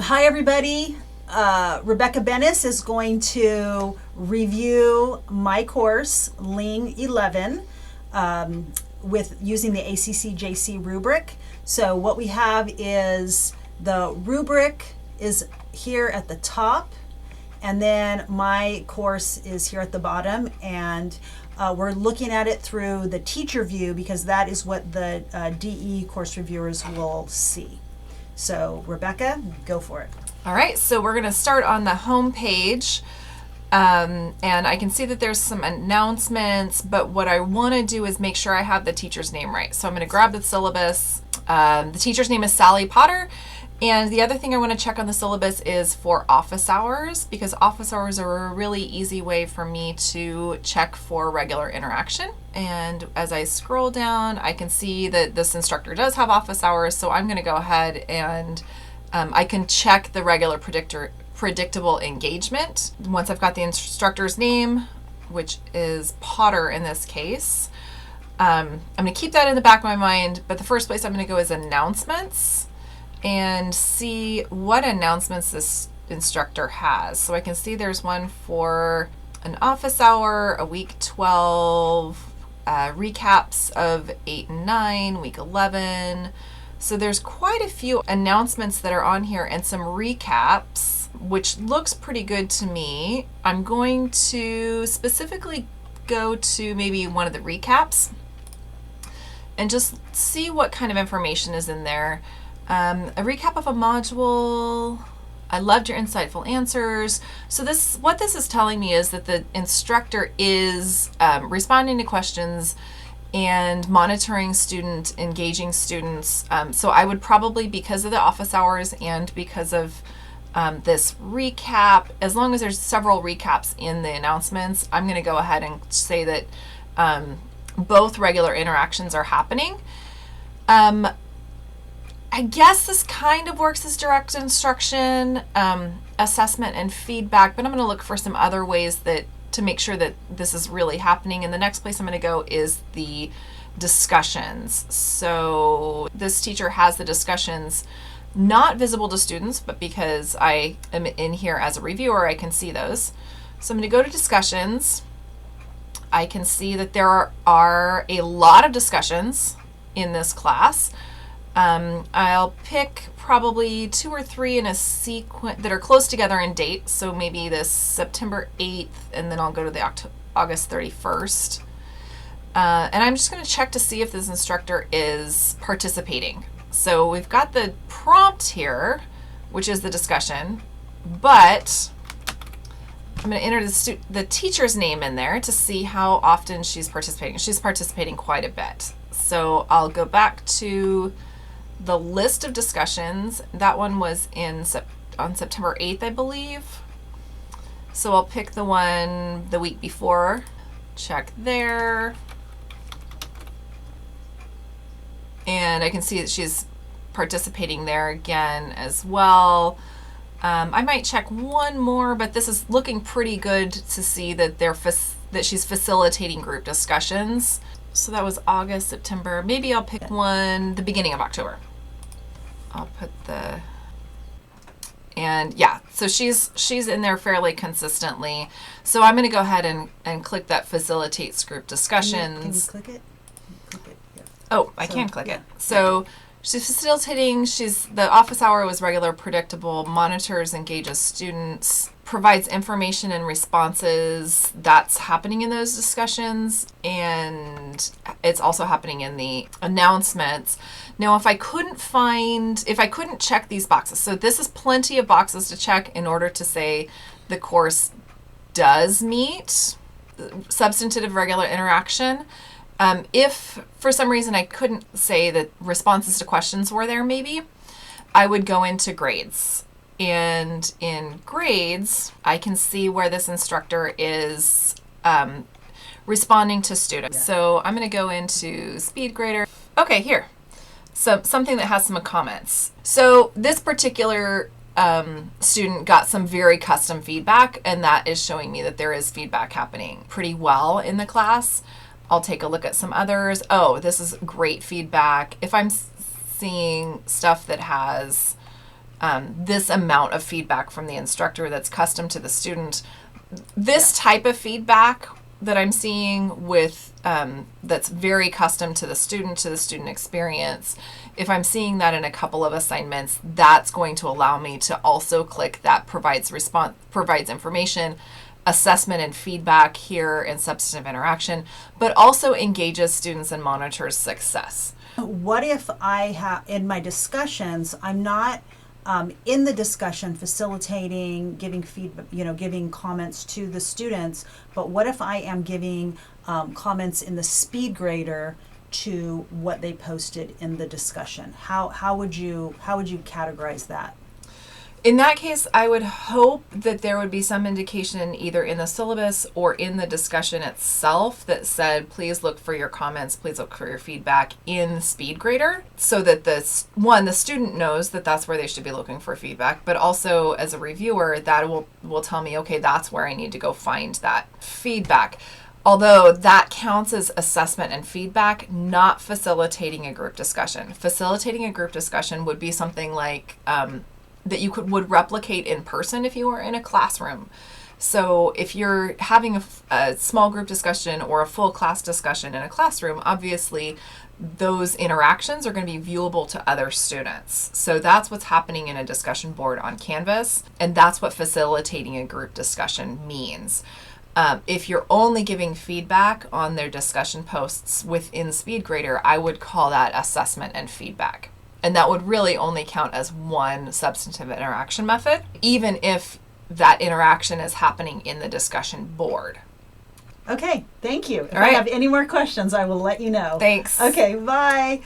Hi everybody, Rebecca Bennis is going to review my course, LING 11, with using the ACCJC rubric. So what we have is the rubric is here at the top, and then my course is here at the bottom, and we're looking at it through the teacher view because that is what the DE course reviewers will see. So Rebecca, go for it. All right, so we're going to start on the home page, and I can see that there's some announcements, but what I want to do is make sure I have the teacher's name right. So I'm going to grab the syllabus. The teacher's name is Sally Potter, and the other thing I want to check on the syllabus is for office hours, because office hours are a really easy way for me to check for regular interaction. And as I scroll down, I can see that this instructor does have office hours, so I'm going to go ahead and I can check the regular predictable engagement. Once I've got the instructor's name, which is Potter in this case, I'm going to keep that in the back of my mind, but the first place I'm going to go is announcements and see what announcements this instructor has. So I can see there's one for an office hour, a week 12, recaps of 8 and 9, week 11. So there's quite a few announcements that are on here and some recaps, which looks pretty good to me. I'm going to specifically go to maybe one of the recaps and just see what kind of information is in there. A recap of a module. I loved your insightful answers. So what this is telling me is that the instructor is responding to questions and monitoring engaging students. So I would probably, because of the office hours and because of this recap, as long as there's several recaps in the announcements, I'm going to go ahead and say that both regular interactions are happening. I guess this kind of works as direct instruction, assessment and feedback, but I'm going to look for some other ways to make sure that this is really happening. And the next place I'm going to go is the discussions. So this teacher has the discussions not visible to students, but because I am in here as a reviewer, I can see those. So I'm going to go to discussions. I can see that there are a lot of discussions in this class. I'll pick probably 2 or 3 in a sequence that are close together in date. So maybe this September 8th, and then I'll go to the August 31st. And I'm just going to check to see if this instructor is participating. So we've got the prompt here, which is the discussion, but I'm going to enter the teacher's name in there to see how often she's participating. She's participating quite a bit. So I'll go back to the list of discussions. That one was on September 8th, I believe. So I'll pick the one the week before, check there. And I can see that she's participating there again as well. I might check one more, but this is looking pretty good to see that that she's facilitating group discussions. So that was August, September. Maybe I'll pick one the beginning of October. I'll put and yeah, so she's in there fairly consistently. So I'm going to go ahead and click that facilitates group discussions. Can you click it? Click it. Yeah. Oh, I can click it. So she's facilitating. The office hour was regular, predictable, monitors, engages students, provides information and responses. That's happening in those discussions, and it's also happening in the announcements. Now, if I couldn't check these boxes, so this is plenty of boxes to check in order to say the course does meet substantive regular interaction. If for some reason I couldn't say that responses to questions were there, maybe I would go into grades. And in grades, I can see where this instructor is responding to students. Yeah. So I'm going to go into SpeedGrader. Okay, here. So something that has some comments. So this particular student got some very custom feedback, and that is showing me that there is feedback happening pretty well in the class. I'll take a look at some others. Oh, this is great feedback. If I'm seeing stuff that has this amount of feedback from the instructor that's custom to the student. This type of feedback that I'm seeing with that's very custom to the student experience, if I'm seeing that in a couple of assignments, that's going to allow me to also click that provides information, assessment and feedback here in substantive interaction, but also engages students and monitors success. What if I have, in my discussions, I'm not in the discussion facilitating, giving feedback, giving comments to the students, but what if I am giving comments in the speed grader to what they posted in the discussion? How would you categorize that? In that case, I would hope that there would be some indication either in the syllabus or in the discussion itself that said, please look for your comments, please look for your feedback in SpeedGrader, so that the student knows that that's where they should be looking for feedback, but also as a reviewer, that will tell me, okay, that's where I need to go find that feedback. Although that counts as assessment and feedback, not facilitating a group discussion. Facilitating a group discussion would be something like that you would replicate in person if you were in a classroom. So if you're having a small group discussion or a full class discussion in a classroom, obviously those interactions are going to be viewable to other students. So that's what's happening in a discussion board on Canvas, and that's what facilitating a group discussion means. If you're only giving feedback on their discussion posts within SpeedGrader, I would call that assessment and feedback. And that would really only count as one substantive interaction method, even if that interaction is happening in the discussion board. Okay, thank you. If All right. I have any more questions, I will let you know. Thanks. Okay, bye.